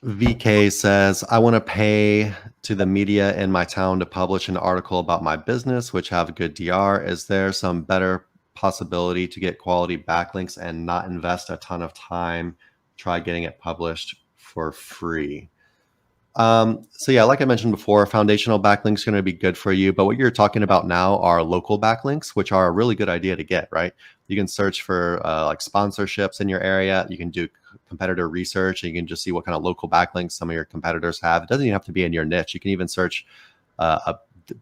VK says, I want to pay to the media in my town to publish an article about my business, which have a good DR. Is there some better possibility to get quality backlinks and not invest a ton of time? Try getting it published for free. So yeah, like I mentioned before, foundational backlinks are going to be good for you. But what you're talking about now are local backlinks, which are a really good idea to get, right? You can search for like sponsorships in your area. You can do competitor research, and you can just see what kind of local backlinks some of your competitors have. It doesn't even have to be in your niche. You can even search a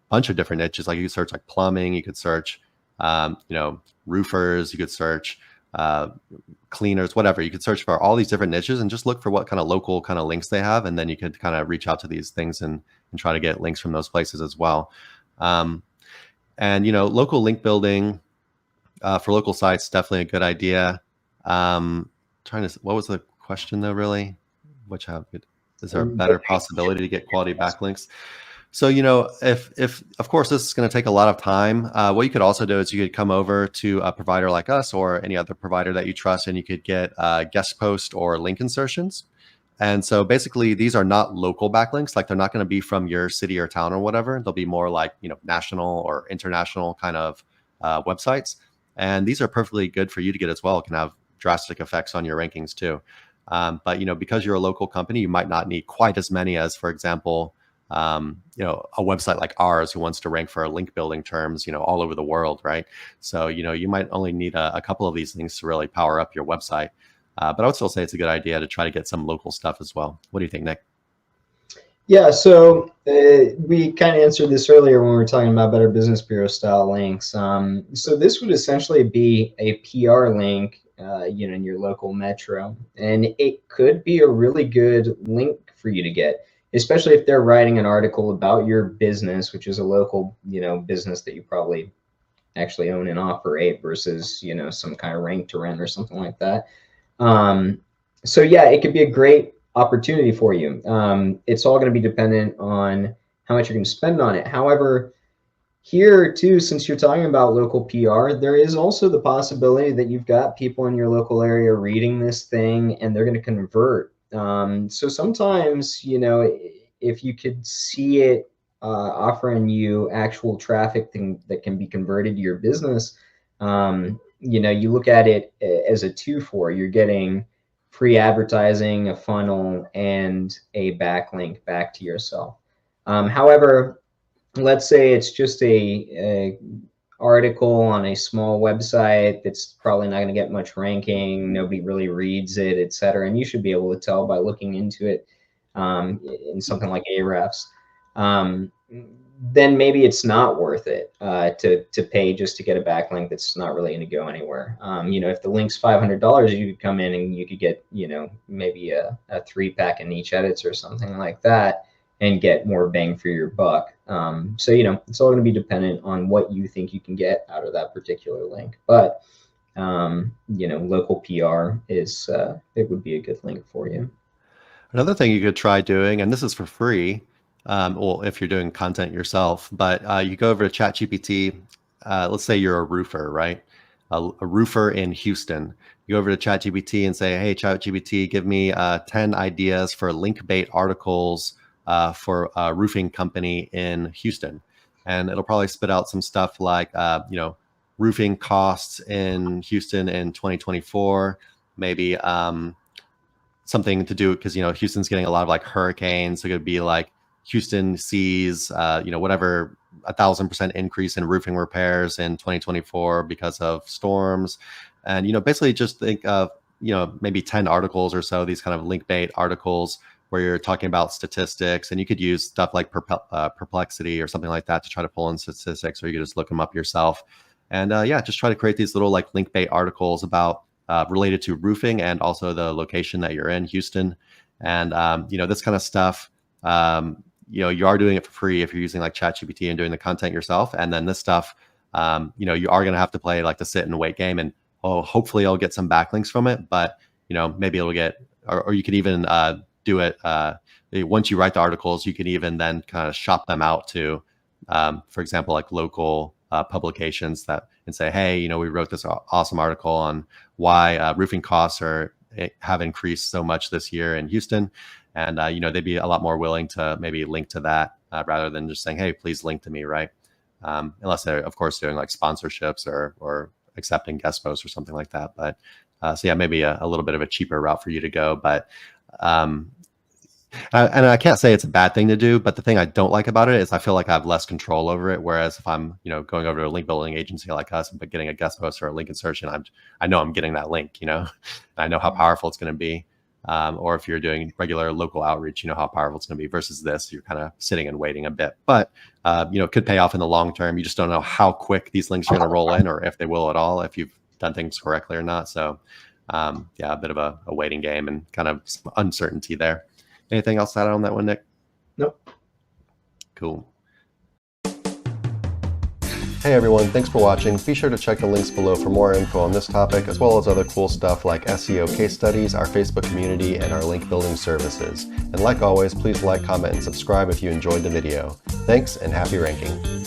bunch of different niches. Like you could search like plumbing, you could search, roofers, you could search uh, cleaners, whatever. You could search for all these different niches and just look for what kind of local kind of links they have. And then you could kind of reach out to these things and try to get links from those places as well. Um, and, local link building for local sites, definitely a good idea. What was the question though, really? Is there a better possibility to get quality backlinks? So, if of course this is going to take a lot of time, what you could also do is you could come over to a provider like us or any other provider that you trust, and you could get guest post or link insertions. And so basically these are not local backlinks. Like they're not going to be from your city or town or whatever. They'll be more like, national or international kind of websites. And these are perfectly good for you to get as well. It can have drastic effects on your rankings too. But, because you're a local company, you might not need quite as many as, for example, a website like ours who wants to rank for link building terms, all over the world, right? So, you might only need a couple of these things to really power up your website. But I would still say it's a good idea to try to get some local stuff as well. What do you think, Nick? Yeah, so we kind of answered this earlier when we were talking about Better Business Bureau style links. So this would essentially be a PR link, in your local metro, and it could be a really good link for you to get, especially if they're writing an article about your business, which is a local, business that you probably actually own and operate versus, some kind of rank to rent or something like that. So yeah, it could be a great opportunity for you. It's all going to be dependent on how much you're going to spend on it. However, here too, since you're talking about local PR, there is also the possibility that you've got people in your local area reading this thing and they're going to convert. So sometimes, if you could see it offering you actual traffic that can be converted to your business, you look at it as a 2 for. You're getting free advertising, a funnel, and a backlink back to yourself. However, let's say it's just a article on a small website that's probably not going to get much ranking. Nobody really reads it, etc. And you should be able to tell by looking into it in something like Ahrefs. Then maybe it's not worth it to pay just to get a backlink that's not really going to go anywhere. If the link's $500, you could come in and you could get, maybe a 3-pack of niche edits or something like that and get more bang for your buck. So, it's all going to be dependent on what you think you can get out of that particular link. But, local PR it would be a good link for you. Another thing you could try doing, and this is for free, well, if you're doing content yourself, but you go over to ChatGPT. Let's say you're a roofer, right? A roofer in Houston. You go over to ChatGPT and say, hey, ChatGPT, give me 10 ideas for link bait articles for a roofing company in Houston. And it'll probably spit out some stuff like, roofing costs in Houston in 2024, maybe something to do because, Houston's getting a lot of like hurricanes. So it could be like Houston sees, whatever 1,000% increase in roofing repairs in 2024 because of storms. And, basically just think of, maybe 10 articles or so, these kind of link bait articles where you're talking about statistics, and you could use stuff like Perplexity or something like that to try to pull in statistics, or you could just look them up yourself. And just try to create these little like link bait articles about related to roofing and also the location that you're in, Houston. And, this kind of stuff, you are doing it for free if you're using like ChatGPT and doing the content yourself. And then this stuff, you are going to have to play like the sit and wait game, and hopefully I'll get some backlinks from it, but maybe it'll get, or you could even do it. Once you write the articles, you can even then kind of shop them out to, for example, like local publications that and say, hey, we wrote this awesome article on why roofing costs have increased so much this year in Houston. And they'd be a lot more willing to maybe link to that rather than just saying, hey, please link to me, right? Unless they're, of course, doing like sponsorships or accepting guest posts or something like that. But so yeah, maybe a little bit of a cheaper route for you to go. But and I can't say it's a bad thing to do, but the thing I don't like about it is I feel like I have less control over it. Whereas if I'm, going over to a link building agency like us and getting a guest post or a link insertion, I know I'm getting that link, I know how powerful it's going to be. Or if you're doing regular local outreach, you know how powerful it's going to be versus this, you're kind of sitting and waiting a bit, but it could pay off in the long term. You just don't know how quick these links are going to roll in or if they will at all, if you've done things correctly or not. So yeah, a bit of a waiting game and kind of some uncertainty there. Anything else to add on that one, Nick? Nope. Cool. Hey everyone, thanks for watching. Be sure to check the links below for more info on this topic, as well as other cool stuff like SEO case studies, our Facebook community, and our link building services. And like always, please like, comment, and subscribe if you enjoyed the video. Thanks, and happy ranking.